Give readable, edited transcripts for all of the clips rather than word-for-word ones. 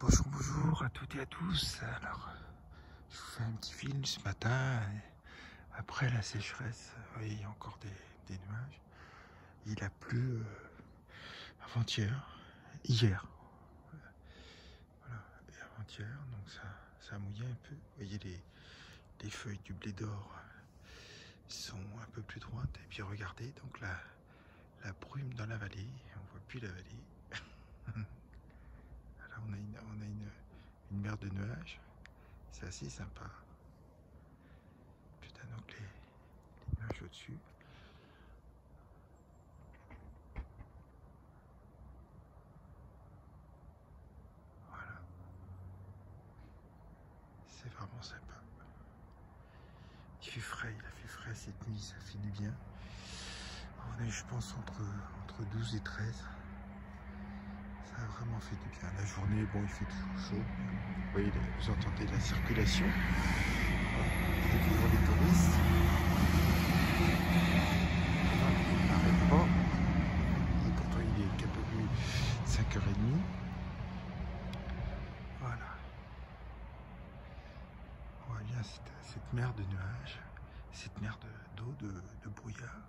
Bonjour à toutes et à tous. Alors, je vous fais un petit film ce matin. Après la sécheresse, vous voyez, il y a encore des nuages. Il a plu avant-hier, hier. Voilà, et avant-hier, donc ça a mouillé un peu. Vous voyez, les feuilles du blé d'or sont un peu plus droites. Et puis regardez, donc la brume dans la vallée. On voit plus la vallée. Là, on a une mer de nuages. C'est assez sympa. Putain, donc les nuages au-dessus. Voilà. C'est vraiment sympa. Il fait frais, il a fait frais cette nuit, ça fait du bien. On est, je pense, entre 12 et 13. Ça a vraiment fait du bien. La journée, bon, il fait toujours chaud. Vous voyez, vous entendez la circulation. Il y a toujours des touristes. Il n'arrête pas. Et pourtant, il est qu'à peu près 5h30. Voilà. On voit bien cette mer de nuages, cette mer d'eau, de brouillard,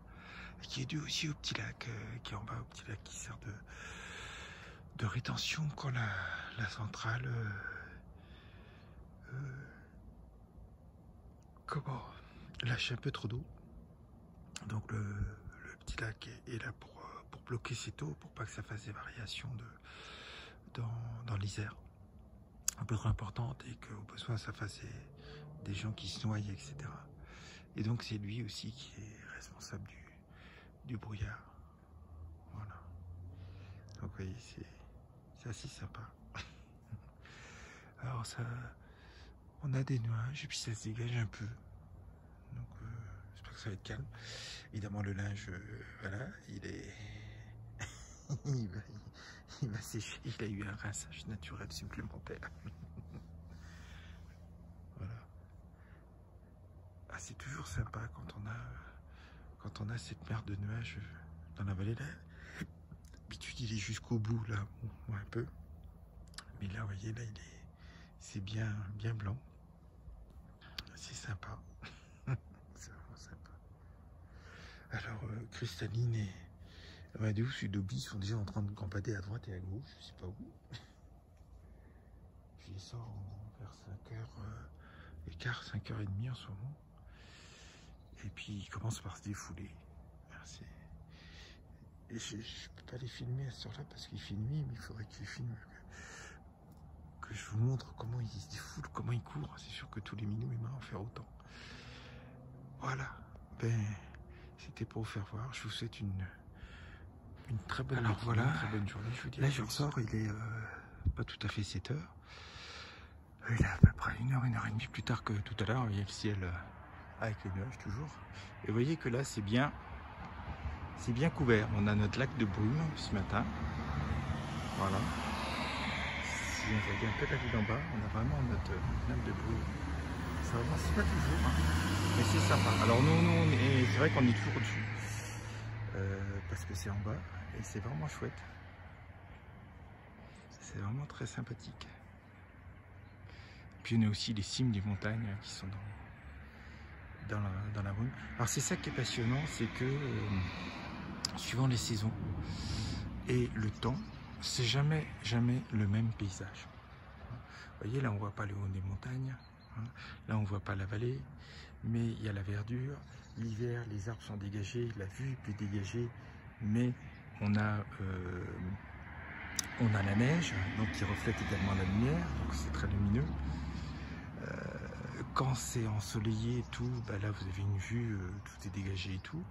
qui est due aussi au petit lac qui est en bas, au petit lac qui sert de rétention quand la centrale lâche un peu trop d'eau. Donc le petit lac est là pour bloquer cette eau, pour pas que ça fasse des variations dans l'Isère un peu trop importantes et qu'au besoin ça fasse des gens qui se noient, etc. Et donc c'est lui aussi qui est responsable du brouillard. Voilà. Donc vous voyez, c'est assez sympa. Alors ça, on a des nuages et puis ça se dégage un peu. Donc j'espère que ça va être calme. Évidemment le linge, voilà, il est... il va sécher, il a eu un rinçage naturel supplémentaire. Voilà. Ah, c'est toujours sympa quand on a cette mer de nuages dans la vallée là. D'habitude il est jusqu'au bout là, bon, un peu. Mais là, vous voyez, là c'est bien blanc. C'est sympa. C'est vraiment sympa. Alors, Cristalline et Amadou, Sudobi sont déjà en train de campader à droite et à gauche, je sais pas où. Puis ils sortent vers 5h15, 5h30 en ce moment. Et puis ils commencent par se défouler. Et je peux pas les filmer à ce heure-là parce qu'il fait nuit, mais il faudrait qu'ils filment. Que je vous montre comment ils se défoulent, comment ils courent. C'est sûr que tous les minous ils en faire autant. Voilà. Ben, c'était pour vous faire voir. Je vous souhaite une très bonne matinée, voilà, une très bonne journée. Je vous dis là, je ressors, il est pas tout à fait 7h. Il est à peu près 1h et demie plus tard que tout à l'heure. Il y a le ciel avec les nuages toujours. Et vous voyez que là, c'est bien couvert. On a notre lac de brume ce matin. Voilà. Si on regarde un peu la ville en bas, on a vraiment notre lac de brume. Ça avance pas toujours, hein, mais c'est sympa. Alors nous c'est vrai qu'on est toujours au-dessus. Parce que c'est en bas et c'est vraiment chouette. C'est vraiment très sympathique. Puis on a aussi les cimes des montagnes qui sont dans la brume. Alors c'est ça qui est passionnant, c'est que suivant les saisons et le temps, c'est jamais le même paysage. Vous voyez, là on voit pas le haut des montagnes, hein. Là on voit pas la vallée, mais il y a la verdure. L'hiver, les arbres sont dégagés, la vue est plus dégagée, mais on a la neige, donc qui reflète également la lumière, donc c'est très lumineux. Quand c'est ensoleillé et tout, bah là vous avez une vue, tout est dégagé et tout.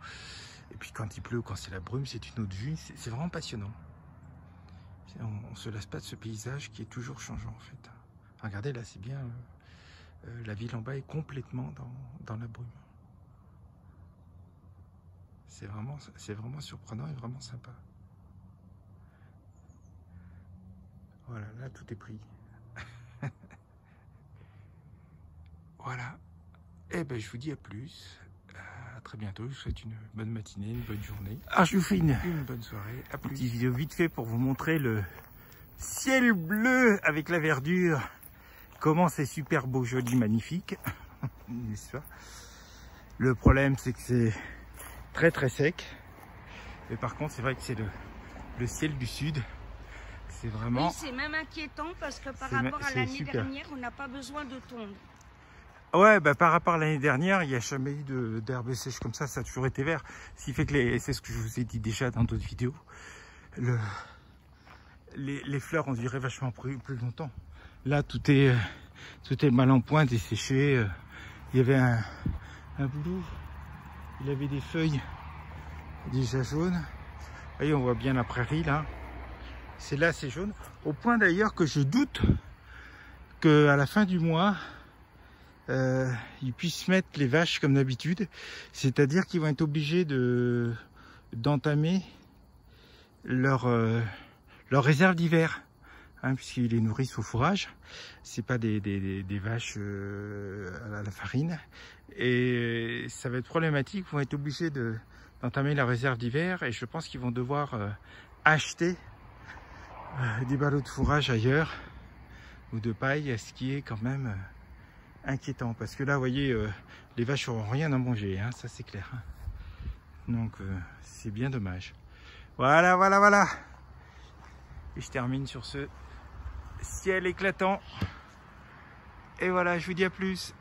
Et puis quand il pleut, quand c'est la brume, c'est une autre vue. C'est vraiment passionnant. On se lasse pas de ce paysage qui est toujours changeant en fait. Regardez là, c'est bien. La ville en bas est complètement dans la brume. C'est vraiment surprenant et vraiment sympa. Voilà, là tout est pris. Voilà. Et ben je vous dis à plus. À très bientôt. Je vous souhaite une bonne matinée, une bonne journée. Ah, je vous fais une bonne soirée. À plus. Petite vidéo vite fait pour vous montrer ciel bleu avec la verdure. Comment c'est super beau, joli, magnifique. N'est-ce pas? Le problème, c'est que c'est très très sec. Et par contre, c'est vrai que c'est le ciel du sud. C'est vraiment... Oui, c'est même inquiétant parce que par rapport à l'année dernière, on n'a pas besoin de tondre. Ouais, bah, par rapport à l'année dernière, il n'y a jamais eu d'herbe sèche comme ça a toujours été vert. Ce qui fait que c'est ce que je vous ai dit déjà dans d'autres vidéos. Les fleurs, on dirait vachement plus longtemps. Là, tout est mal en point, desséché. Il y avait un boulot. Il avait des feuilles déjà jaunes. Vous voyez, on voit bien la prairie là. C'est jaune. Au point d'ailleurs que je doute qu'à la fin du mois, ils puissent mettre les vaches comme d'habitude. C'est-à-dire qu'ils vont être obligés d'entamer leur réserve d'hiver. Hein, puisqu'ils les nourrissent au fourrage. C'est pas des vaches à la farine. Et ça va être problématique. Ils vont être obligés d'entamer la réserve d'hiver. Et je pense qu'ils vont devoir acheter des ballots de fourrage ailleurs ou de paille, ce qui est quand même inquiétant. Parce que là, vous voyez, les vaches n'auront rien à manger. Hein, ça, c'est clair. Hein. Donc, c'est bien dommage. Voilà. Et je termine sur ce ciel éclatant. Et voilà, je vous dis à plus.